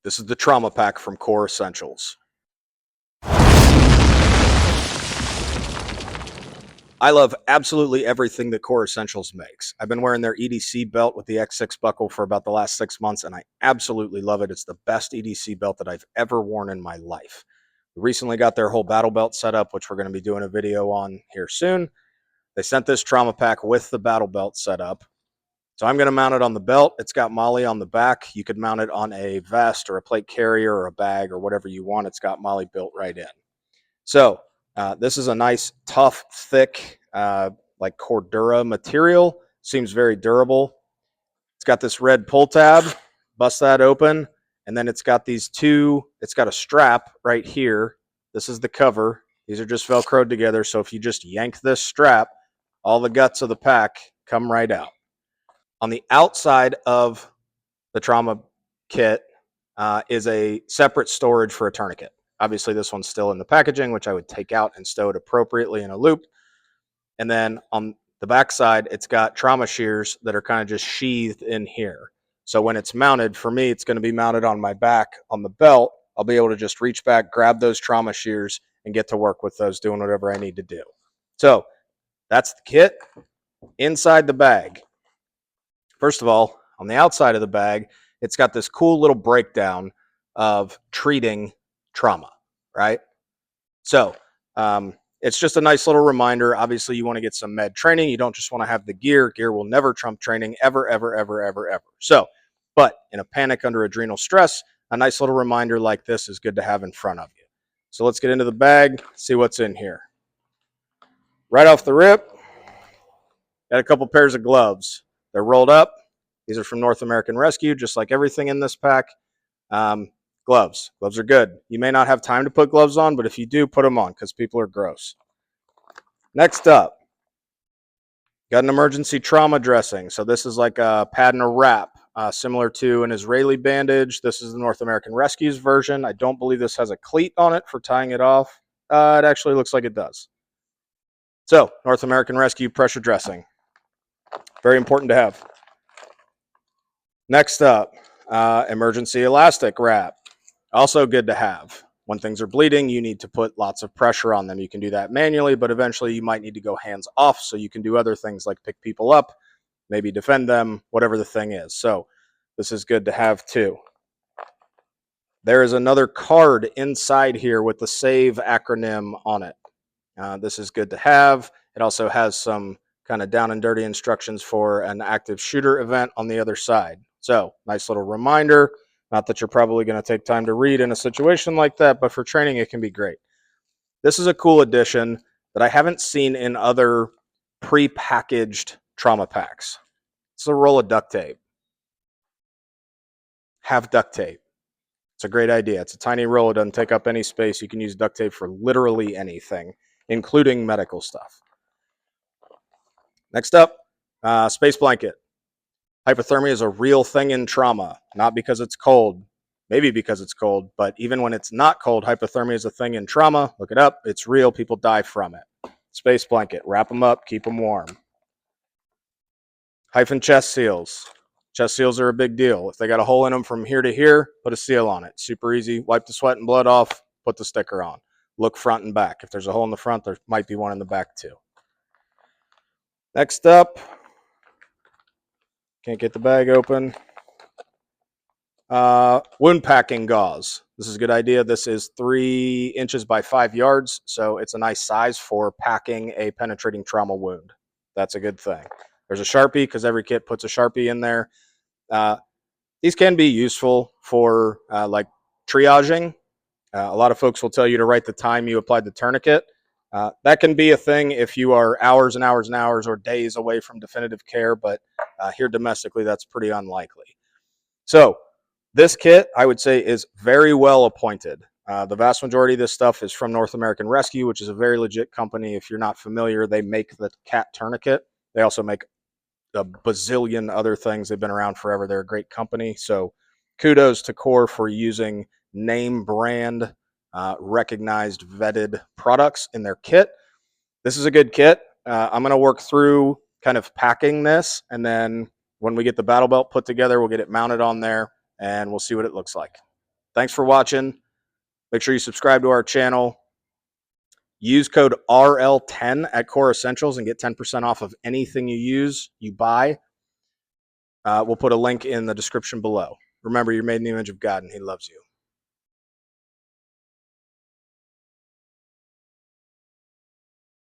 This is the trauma pack from Core Essentials. I love absolutely everything that Core Essentials makes. I've been wearing their EDC belt with the X6 buckle for about the last 6 months, and I absolutely love it. It's the best EDC belt that I've ever worn in my life. We recently got their whole battle belt set up, which we're going to be doing a video on here soon. They sent this trauma pack with the battle belt set up. So I'm going to mount it on the belt. It's got MOLLE on the back. You could mount it on a vest or a plate carrier or a bag or whatever you want. It's got MOLLE built right in. So this is a nice, tough, thick, like Cordura material. Seems very durable. It's got this red pull tab. Bust that open. And then it's got these two, it's got a strap right here. This is the cover. These are just Velcroed together. So if you just yank this strap, all the guts of the pack come right out. On the outside of the trauma kit is a separate storage for a tourniquet. Obviously, this one's still in the packaging, which I would take out and stow it appropriately in a loop. And then on the back side, it's got trauma shears that are kind of just sheathed in here. So when it's mounted, for me, it's going to be mounted on my back on the belt. I'll be able to just reach back, grab those trauma shears, and get to work with those, doing whatever I need to do. So that's the kit. Inside the bag, first of all, on the outside of the bag, it's got this cool little breakdown of treating trauma, right? So it's just a nice little reminder. Obviously, you want to get some med training. You don't just want to have the gear. Gear will never trump training, ever, ever, ever, ever, ever. So, but in a panic under adrenal stress, a nice little reminder like this is good to have in front of you. So let's get into the bag, see what's in here. Right off the rip, got a couple pairs of gloves. They're rolled up. These are from North American Rescue, just like everything in this pack. Gloves. Gloves are good. You may not have time to put gloves on, but if you do, put them on because people are gross. Next up, got an emergency trauma dressing. So this is like a pad and a wrap, similar to an Israeli bandage. This is the North American Rescue's version. I don't believe this has a cleat on it for tying it off. It actually looks like it does. So North American Rescue pressure dressing. Very important to have. Next up, emergency elastic wrap. Also good to have. When things are bleeding, you need to put lots of pressure on them. You can do that manually, but eventually you might need to go hands off so you can do other things like pick people up, maybe defend them, whatever the thing is. So this is good to have too. There is another card inside here with the SAVE acronym on it. This is good to have. It also has some kind of down and dirty instructions for an active shooter event on the other side. So nice little reminder. Not that you're probably going to take time to read in a situation like that, but for training, it can be great. This is a cool addition that I haven't seen in other pre-packaged trauma packs. It's a roll of duct tape. Have duct tape. It's a great idea. It's a tiny roll. It doesn't take up any space. You can use duct tape for literally anything, including medical stuff. Next up, space blanket. Hypothermia is a real thing in trauma, not because it's cold, maybe because it's cold, but even when it's not cold, hypothermia is a thing in trauma. Look it up. It's real. People die from it. Space blanket. Wrap them up. Keep them warm. Hyphen chest seals. Chest seals are a big deal. If they got a hole in them from here to here, put a seal on it. Super easy. Wipe the sweat and blood off. Put the sticker on. Look front and back. If there's a hole in the front, there might be one in the back too. Next up, can't get the bag open. Wound packing gauze. This is a good idea. This is 3 inches by 5 yards, so it's a nice size for packing a penetrating trauma wound. That's a good thing. There's a Sharpie because every kit puts a Sharpie in there. These can be useful for like triaging. A lot of folks will tell you to write the time you applied the tourniquet. That can be a thing if you are hours and hours and hours or days away from definitive care, but here domestically, that's pretty unlikely. So this kit, I would say, is very well appointed. The vast majority of this stuff is from North American Rescue, which is a very legit company. If you're not familiar, they make the cat tourniquet. They also make a bazillion other things. They've been around forever. They're a great company. So kudos to Core for using name brand, recognized, vetted products in their kit. This is a good kit. I'm going to work through kind of packing this, and then when we get the battle belt put together, we'll get it mounted on there, and we'll see what it looks like. Thanks for watching. Make sure you subscribe to our channel. Use code RL10 at Core Essentials and get 10% off of anything you buy. We'll put a link in the description below. Remember, you're made in the image of God and He loves you.